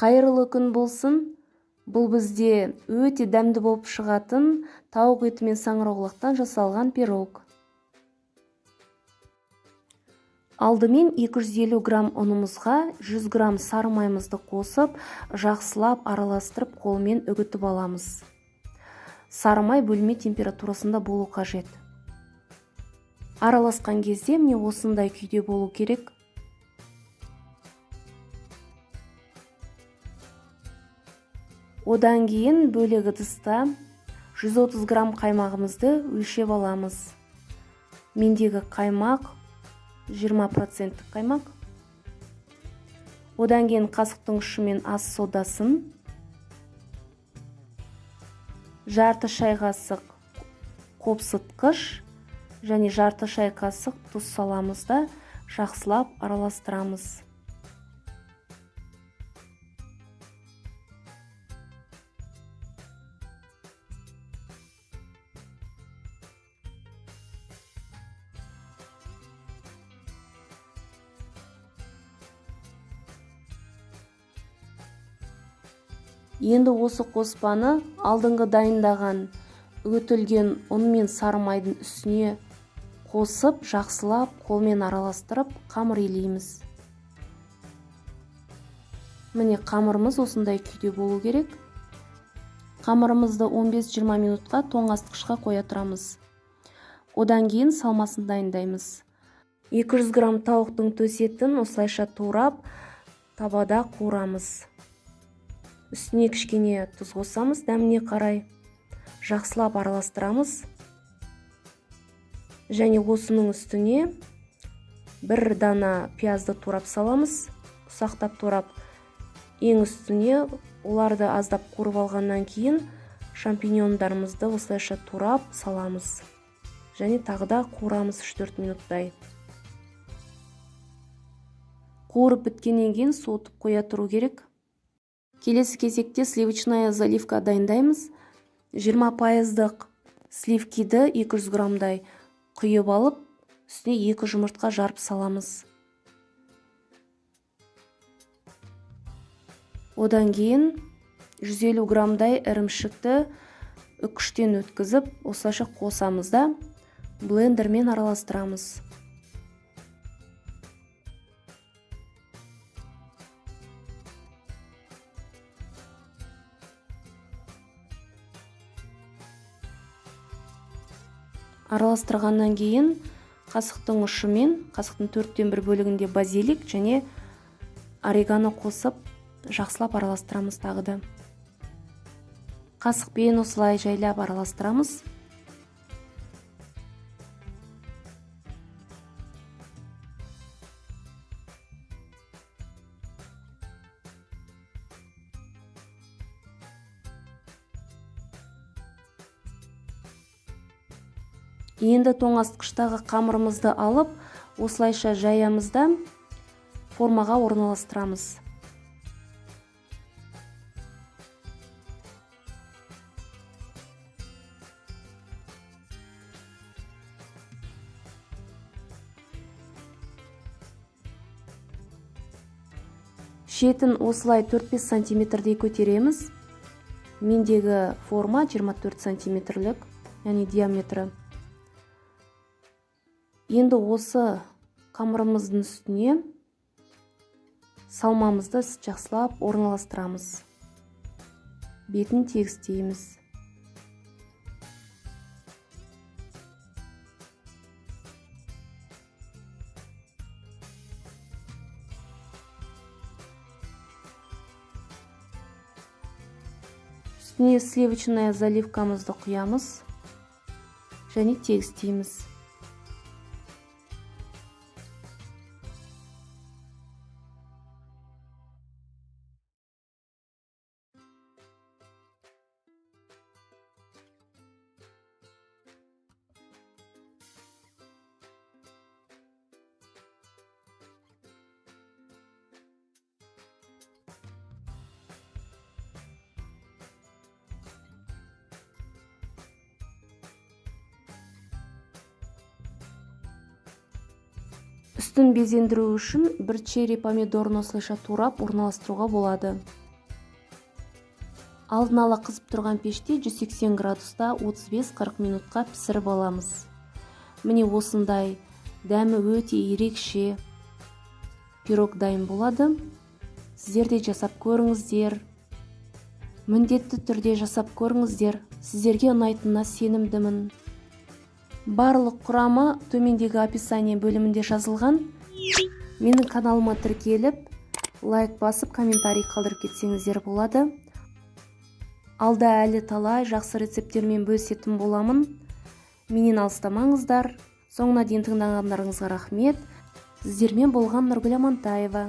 Қайырлы күн болсын. Бұл бізде өте дәмді болып шығатын тауық еті мен саңырауқұлақтан жасалған пирог. Алдымен 250 грамм ұнымызға 100 грамм сары майымызды қосып, жақсылап араластырып қолмен үгітіп аламыз. Сары май бөлме температурасында болу қажет. Араласқан кезде міне осындай күйде болу керек. Одан кейін бөлек ыдыста 130 грамм қаймағымызды өлшеп аламыз. Мендегі қаймақ 20% қаймақ. Одан кейін қасықтың ұшымен ас содасын, жарты шай қасық қопсытқыш және жарты шай қасық тұз саламыз да жақсылап араластырамыз. Енді осы қоспаны алдыңғы дайындаған үгітілген ұн мен сары майдың үстіне қосып, жақсылап қолмен араластырып, қамыр илейміз. Міне қамырымыз осындай күйде болу керек. Қамырымызды 15-20 минутқа тоңазытқышқа қоя тұрамыз. Одан кейін салмасын дайындаймыз. 200 грамм тауықтың төс етін осылайша турап, табада қуырамыз. Үстіне кішкене тұз қосамыз, дәміне қарай. Жақсылап араластырамыз. Және осының үстіне бір дана пиязды турап саламыз. Ұсақтап турап, ең үстіне оларды аздап қуырып алғаннан кейін шампиньондарымызды осылайша турап саламыз. Және тағы да қуырамыз 3-4 минуттай. Қуырып біткеннен кейін суытып қоя тұру керек. Келесі кезекте сливочная заливка дайындаймыз. 20% сливкиді 200 граммдай құйып алып, үстіне 2 жұмыртқа жарып саламыз. Одан кейін 150 граммдай ірімшікті үккіштен өткізіп, осылайша қосамыз да блендермен араластырамыз. Араластырғаннан кейін қасықтың ұшымен, қасықтың 4/1 бөлігінде базилик және орегано қосып, жақсылап араластырамыз тағы да. Қасықпен осылай жайлап араластырамыз. Енді тоңазытқыштағы қамырымызды алып, осылайша жаямызда формаға орналастырамыз. Шетін осылай 4-5 сантиметрдей көтереміз. Мендегі форма 24 сантиметрлік, яғни диаметрі. Енді осы қамырымыздың үстіне салмамызды жақсылап орналастырамыз. Бетін тегістейміз. Үстіне сливочная заливкамызды құямыз және тегістейміз. Үстін безендіру үшін бір черри помидорын осылайша турап орналастыруға болады. Алдын ала қызып тұрған пеште 180 градуста 35-40 минутқа пісіріп аламыз. Міне осындай дәмі өте ерекше пирог дайын болады. Сіздер де жасап көріңіздер. Міндетті түрде жасап көріңіздер. Сіздерге ұнайтынына сенімдімін. Барлық құрамы төмендегі описание бөлімінде жазылған. Менің каналыма тіркеліп, лайк басып, комментарий қалдырып кетсеңіздер болады. Алда әлі талай жақсы рецепттермен бөлісетін боламын. Менен алыстамаңыздар. Соңына дейін тыңдағандарыңызға рахмет. Сіздермен болған Нұргүл Амантаева.